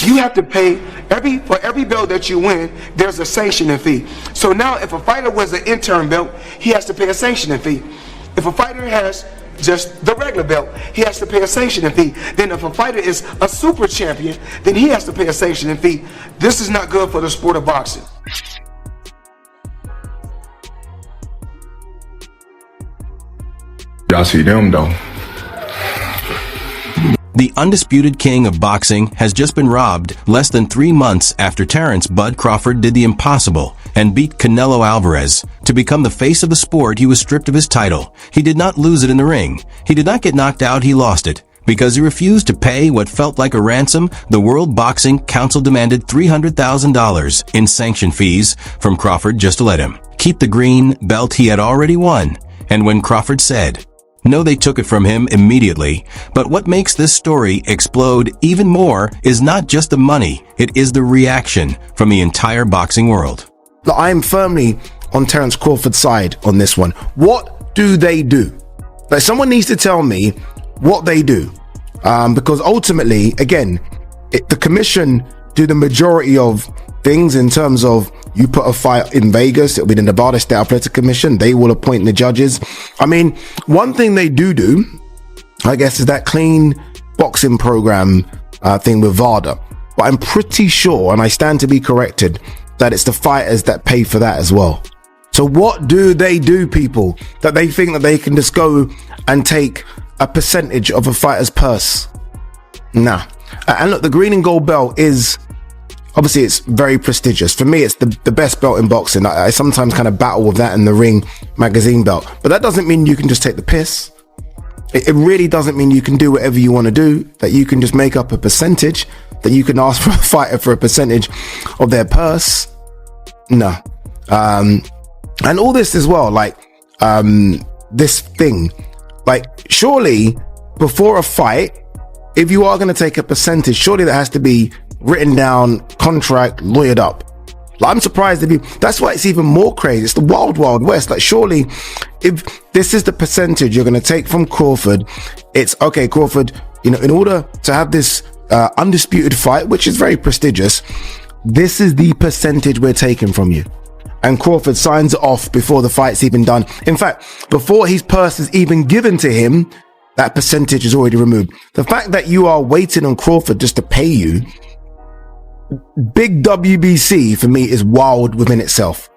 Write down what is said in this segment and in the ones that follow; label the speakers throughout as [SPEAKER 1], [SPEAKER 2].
[SPEAKER 1] You have to pay for every belt that you win, there's a sanctioning fee. So now if a fighter wins an interim belt, he has to pay a sanctioning fee. If a fighter has just the regular belt, he has to pay a sanctioning fee. Then if a fighter is a super champion, then he has to pay a sanctioning fee. This is not good for the sport of boxing.
[SPEAKER 2] Y'all see them though.
[SPEAKER 3] The undisputed king of boxing has just been robbed less than 3 months after Terence "Bud" Crawford did the impossible and beat Canelo Alvarez. To become the face of the sport, he was stripped of his title. He did not lose it in the ring. He did not get knocked out, he lost it. Because he refused to pay what felt like a ransom, the World Boxing Council demanded $300,000 in sanction fees from Crawford just to let him keep the green belt he had already won. And when Crawford said no, they took it from him immediately. But what makes this story explode even more is not just the money, it is the reaction from the entire boxing world.
[SPEAKER 4] I am firmly on Terence Crawford's side on this one. What do they do? Like, someone needs to tell me what they do. Because ultimately, again, the commission do the majority of things in terms of you put a fight in Vegas, it'll be the Nevada State Athletic Commission. They will appoint the judges. I mean, one thing they do, I guess, is that clean boxing program thing with VADA. But I'm pretty sure, and I stand to be corrected, that it's the fighters that pay for that as well. So what do they do, people, that they think that they can just go and take a percentage of a fighter's purse? Nah. And look, the green and gold belt is, obviously, it's very prestigious. For me, it's the best belt in boxing. I sometimes kind of battle with that in the Ring magazine belt. But that doesn't mean you can just take the piss. It really doesn't mean you can do whatever you want to do, that you can just make up a percentage, that you can ask for a fighter for a percentage of their purse. No. And all this as well, like, this thing, like, surely before a fight, if you are going to take a percentage, surely that has to be written down, contract, lawyered up. Like, I'm surprised if you, that's why it's even more crazy. It's the wild, wild west. Like, surely if this is the percentage you're going to take from Crawford, it's okay, Crawford, you know, in order to have this undisputed fight, which is very prestigious, this is the percentage we're taking from you. And Crawford signs it off before the fight's even done. In fact, before his purse is even given to him, that percentage is already removed. The fact that you are waiting on Crawford just to pay you, big WBC for me is wild within itself.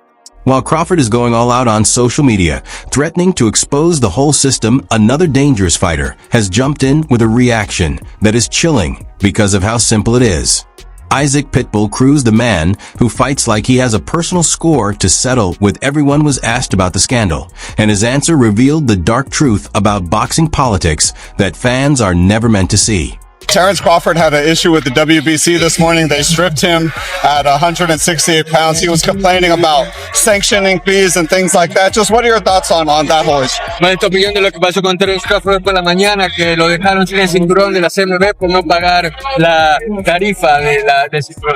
[SPEAKER 3] While Crawford is going all out on social media, threatening to expose the whole system, another dangerous fighter has jumped in with a reaction that is chilling because of how simple it is. Isaac Pitbull Cruz, the man who fights like he has a personal score to settle with everyone, was asked about the scandal, and his answer revealed the dark truth about boxing politics that fans are never meant to see.
[SPEAKER 5] Terence Crawford had an issue with the WBC this morning. They stripped him at 168 pounds. He was complaining about sanctioning fees and things like that. Just what are your thoughts on that whole issue?
[SPEAKER 6] Nuestra opinión de lo que pasó con Terence Crawford por la mañana, que lo dejaron sin el cinturón de la CMB por no pagar la tarifa del cinturón.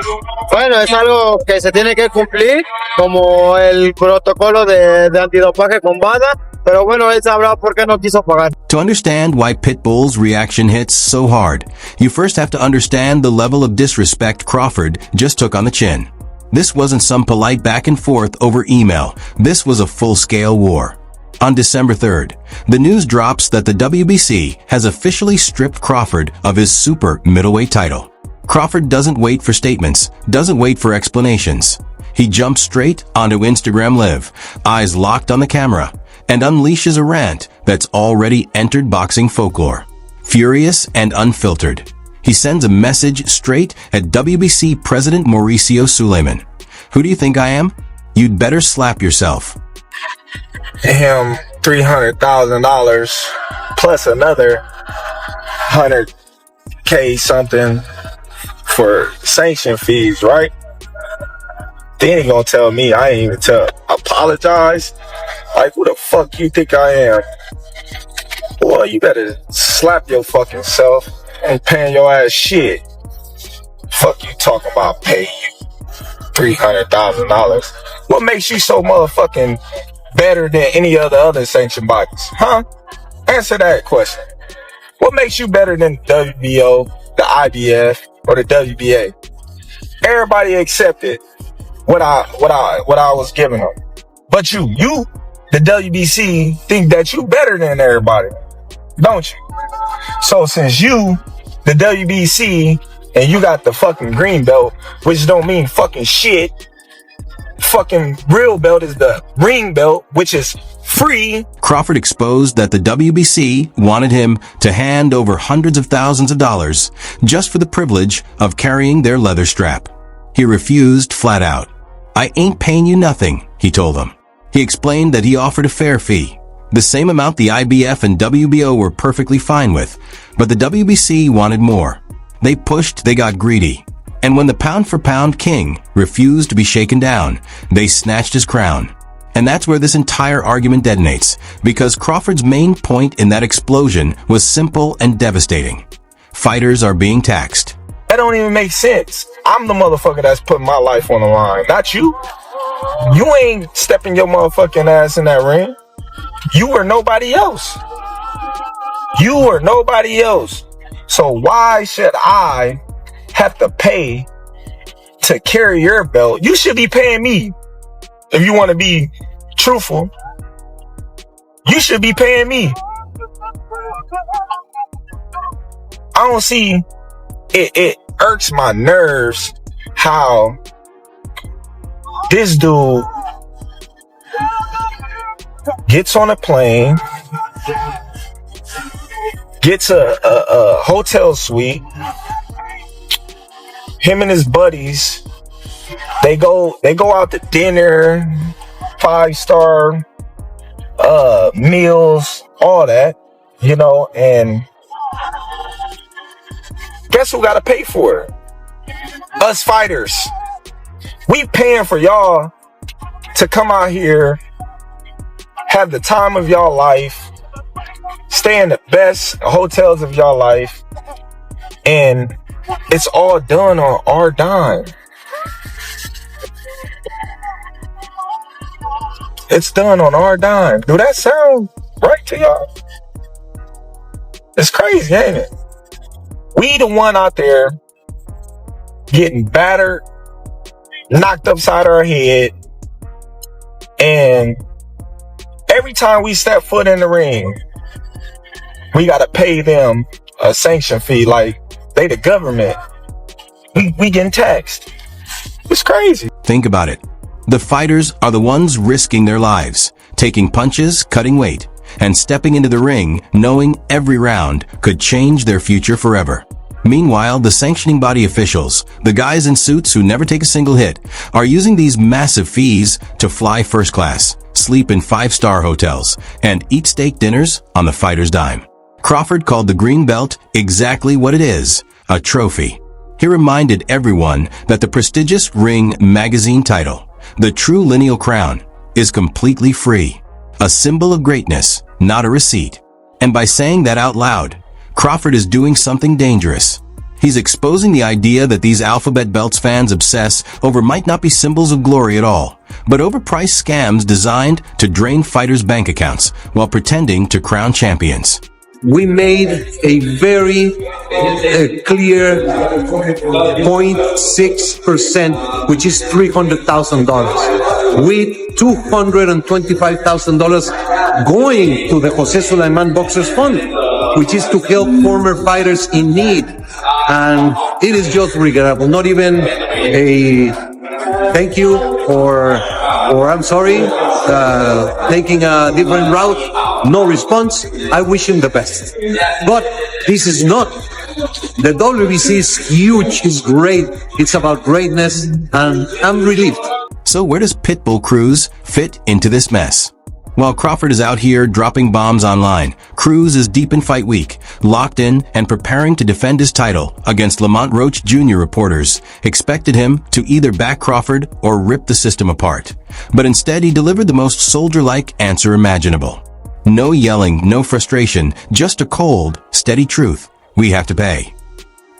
[SPEAKER 7] Bueno, es algo que se tiene que cumplir, como el protocolo de antidopaje con VADA. Pero bueno, él sabrá por qué no quiso pagar.
[SPEAKER 3] To understand why Pitbull's reaction hits so hard, you first have to understand the level of disrespect Crawford just took on the chin. This wasn't some polite back and forth over email. This was a full-scale war. On December 3rd, the news drops that the WBC has officially stripped Crawford of his super middleweight title. Crawford doesn't wait for statements, doesn't wait for explanations. He jumps straight onto Instagram Live, eyes locked on the camera, and unleashes a rant that's already entered boxing folklore. Furious and unfiltered, he sends a message straight at WBC President Mauricio Suleiman. Who do you think I am? You'd better slap yourself.
[SPEAKER 8] Him $300,000 plus another $100K something for sanction fees, right? Then he gonna tell me I ain't even apologize. Like, who the fuck you think I am? Boy, you better slap your fucking self and paying your ass shit. Fuck you talking about paying you $300,000. What makes you so motherfucking better than any other sanctioned bodies? Huh? Answer that question. What makes you better than the WBO, the IBF, or the WBA. Everybody accepted what I was giving them. But you, the WBC, think that you better than everybody, don't you? So since you, the WBC, and you got the fucking green belt, which don't mean fucking shit. Fucking real belt is the ring belt, which is free.
[SPEAKER 3] Crawford exposed that the WBC wanted him to hand over hundreds of thousands of dollars just for the privilege of carrying their leather strap. He refused flat out. "I ain't paying you nothing," he told them. He explained that he offered a fair fee, the same amount the IBF and WBO were perfectly fine with, but the WBC wanted more. They pushed, they got greedy. And when the pound-for-pound king refused to be shaken down, they snatched his crown. And that's where this entire argument detonates, because Crawford's main point in that explosion was simple and devastating. Fighters are being taxed.
[SPEAKER 8] That don't even make sense. I'm the motherfucker that's putting my life on the line, not you. You ain't stepping your motherfucking ass in that ring. You or nobody else. You or nobody else. So why should I have to pay to carry your belt? You should be paying me. If you want to be truthful, you should be paying me. I don't see it. It irks my nerves how this dude gets on a plane, gets a hotel suite. Him and his buddies, they go out to dinner, 5-star meals, all that, you know, and guess who got to pay for it? Us fighters. We paying for y'all to come out here, have the time of y'all life, stay in the best hotels of y'all life, and it's all done on our dime. It's done on our dime. Do that sound right to y'all? It's crazy, ain't it? We the one out there getting battered, knocked upside our head, and every time we step foot in the ring, we gotta pay them a sanction fee like they the government. We getting taxed. It's crazy.
[SPEAKER 3] Think about it. The fighters are the ones risking their lives, taking punches, cutting weight, and stepping into the ring knowing every round could change their future forever. Meanwhile, the sanctioning body officials, the guys in suits who never take a single hit, are using these massive fees to fly first class, sleep in 5-star hotels, and eat steak dinners on the fighter's dime. Crawford called the green belt exactly what it is, a trophy. He reminded everyone that the prestigious Ring magazine title, the true lineal crown, is completely free, a symbol of greatness, not a receipt. And by saying that out loud, Crawford is doing something dangerous. He's exposing the idea that these alphabet belts fans obsess over might not be symbols of glory at all, but overpriced scams designed to drain fighters' bank accounts while pretending to crown champions.
[SPEAKER 2] We made a very clear 0.6%, which is $300,000, with $225,000 going to the Jose Sulaiman Boxers Fund, which is to help former fighters in need. And it is just regrettable. Not even a thank you or I'm sorry, taking a different route. No response. I wish him the best. But this is not. The WBC is huge, it's great. It's about greatness, and I'm relieved.
[SPEAKER 3] So where does Pitbull Cruz fit into this mess? While Crawford is out here dropping bombs online, Cruz is deep in fight week, locked in and preparing to defend his title against Lamont Roach Jr. Reporters expected him to either back Crawford or rip the system apart. But instead he delivered the most soldier-like answer imaginable. No yelling, no frustration, just a cold, steady truth. We have to pay.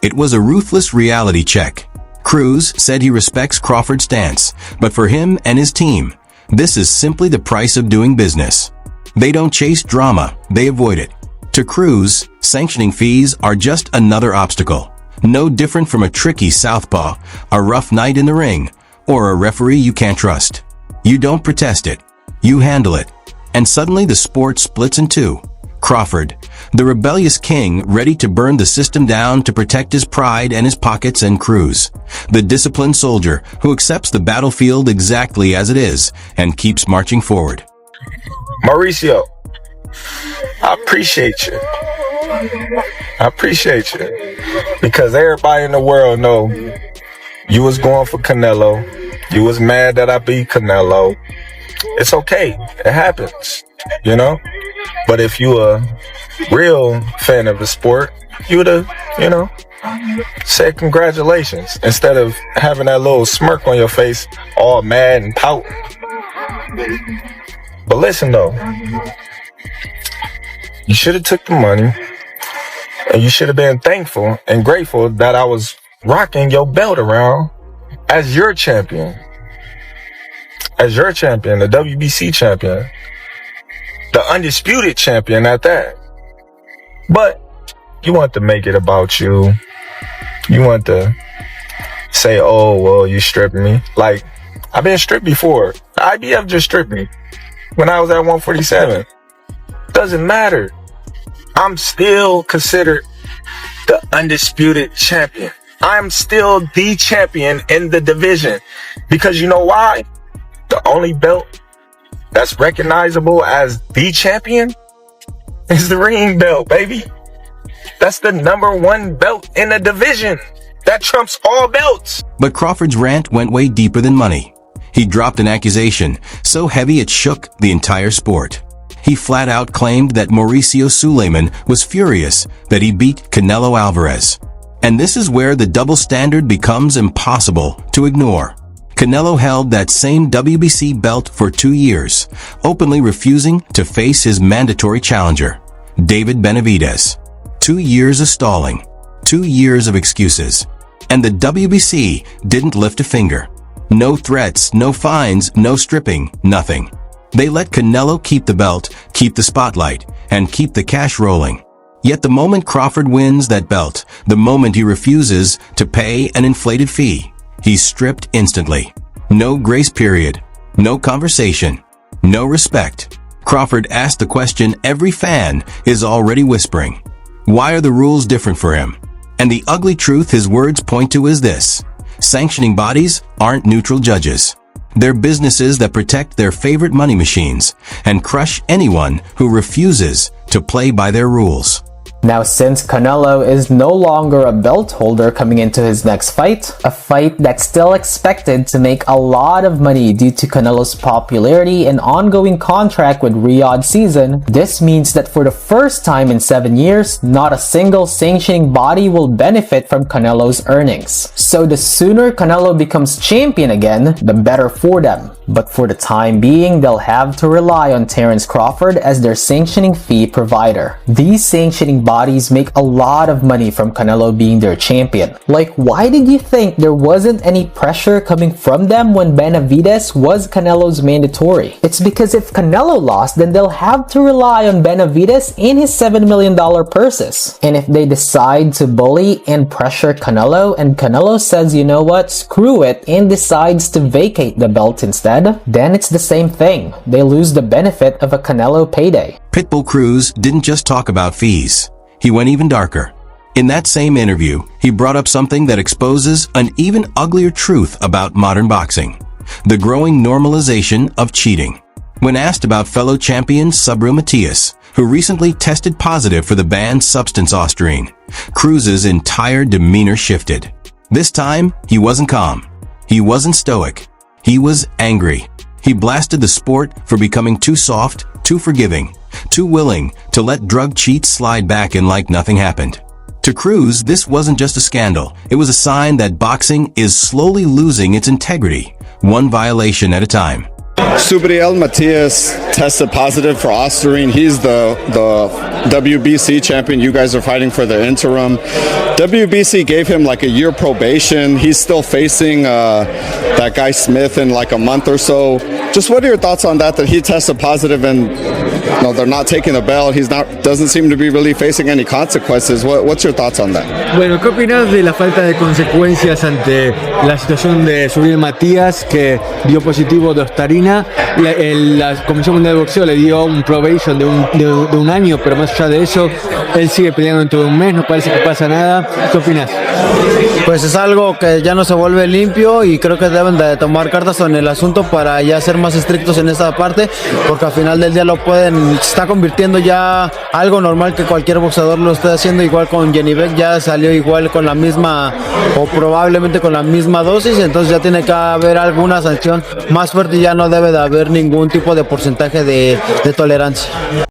[SPEAKER 3] It was a ruthless reality check. Cruz said he respects Crawford's stance, but for him and his team, this is simply the price of doing business. They don't chase drama, they avoid it. To Cruz, sanctioning fees are just another obstacle. No different from a tricky southpaw, a rough night in the ring, or a referee you can't trust. You don't protest it. You handle it. And suddenly the sport splits in two. Crawford, the rebellious king ready to burn the system down to protect his pride and his pockets, and Cruz, the disciplined soldier who accepts the battlefield exactly as it is and keeps marching forward.
[SPEAKER 8] Mauricio, I appreciate you. I appreciate you. Because everybody in the world know you was going for Canelo. You was mad that I beat Canelo. It's okay. It happens, you know? But if you a real fan of the sport, you would have, said congratulations instead of having that little smirk on your face, all mad and pouting. But listen though, you should have took the money and you should have been thankful and grateful that I was rocking your belt around as your champion. As your champion, the WBC champion. The undisputed champion at that. But you want to make it about you. You want to say, oh, well, you stripped me. Like, I've been stripped before. The IBF just stripped me when I was at 147. Doesn't matter. I'm still considered the undisputed champion. I'm still the champion in the division. Because you know why? The only belt that's recognizable as the champion is the ring belt, baby. That's the #1 belt in the division. That trumps all belts.
[SPEAKER 3] But Crawford's rant went way deeper than money. He dropped an accusation so heavy it shook the entire sport. He flat out claimed that Mauricio Suleiman was furious that he beat Canelo Alvarez. And this is where the double standard becomes impossible to ignore. Canelo held that same WBC belt for 2 years, openly refusing to face his mandatory challenger, David Benavidez. 2 years of stalling, 2 years of excuses. And the WBC didn't lift a finger. No threats, no fines, no stripping, nothing. They let Canelo keep the belt, keep the spotlight, and keep the cash rolling. Yet the moment Crawford wins that belt, the moment he refuses to pay an inflated fee, he's stripped instantly. No grace period, no conversation, no respect. Crawford asked the question every fan is already whispering. Why are the rules different for him? And the ugly truth his words point to is this: sanctioning bodies aren't neutral judges. They're businesses that protect their favorite money machines and crush anyone who refuses to play by their rules.
[SPEAKER 9] Now, since Canelo is no longer a belt holder coming into his next fight, a fight that's still expected to make a lot of money due to Canelo's popularity and ongoing contract with Riyadh season, this means that for the first time in 7 years, not a single sanctioning body will benefit from Canelo's earnings. So the sooner Canelo becomes champion again, the better for them. But for the time being, they'll have to rely on Terence Crawford as their sanctioning fee provider. These sanctioning bodies make a lot of money from Canelo being their champion. Like, why did you think there wasn't any pressure coming from them when Benavidez was Canelo's mandatory? It's because if Canelo lost, then they'll have to rely on Benavidez and his $7 million purses. And if they decide to bully and pressure Canelo, and Canelo says, you know what, screw it, and decides to vacate the belt instead, then it's the same thing. They lose the benefit of a Canelo payday.
[SPEAKER 3] Pitbull Cruz didn't just talk about fees. He went even darker. In that same interview, he brought up something that exposes an even uglier truth about modern boxing: the growing normalization of cheating. When asked about fellow champion Sabru Matias, who recently tested positive for the banned substance Osterine, Cruz's entire demeanor shifted. This time, he wasn't calm. He wasn't stoic. He was angry. He blasted the sport for becoming too soft, too forgiving, too willing to let drug cheats slide back in like nothing happened. To Cruz, this wasn't just a scandal. It was a sign that boxing is slowly losing its integrity, one violation at a time.
[SPEAKER 5] Subriel Matias tested positive for Osterine. He's the WBC champion. You guys are fighting for the interim. WBC gave him like a year probation. He's still facing that guy Smith in like a month or so. Just what are your thoughts on that he tested positive, and no, they're not taking the belt. Doesn't seem to be really facing any consequences. What's your thoughts on that?
[SPEAKER 6] Bueno, ¿qué opinas de la falta de consecuencias ante la situación de Subriel Matías, que dio positivo de ostarina? La Comisión Mundial de Boxeo le dio un probation de un año, pero más allá de eso, él sigue peleando dentro de un mes, no parece que pasa nada. ¿Qué opinas?
[SPEAKER 7] Pues es algo que ya no se vuelve limpio y creo que deben de tomar cartas en el asunto para ya ser más estrictos en esta parte, porque al final del día se está convirtiendo ya algo normal que cualquier boxeador lo esté haciendo. Igual con Jenny Beck, ya salió igual con la misma o probablemente con la misma dosis, entonces ya tiene que haber alguna sanción más fuerte y ya no debe de haber ningún tipo de porcentaje de tolerancia.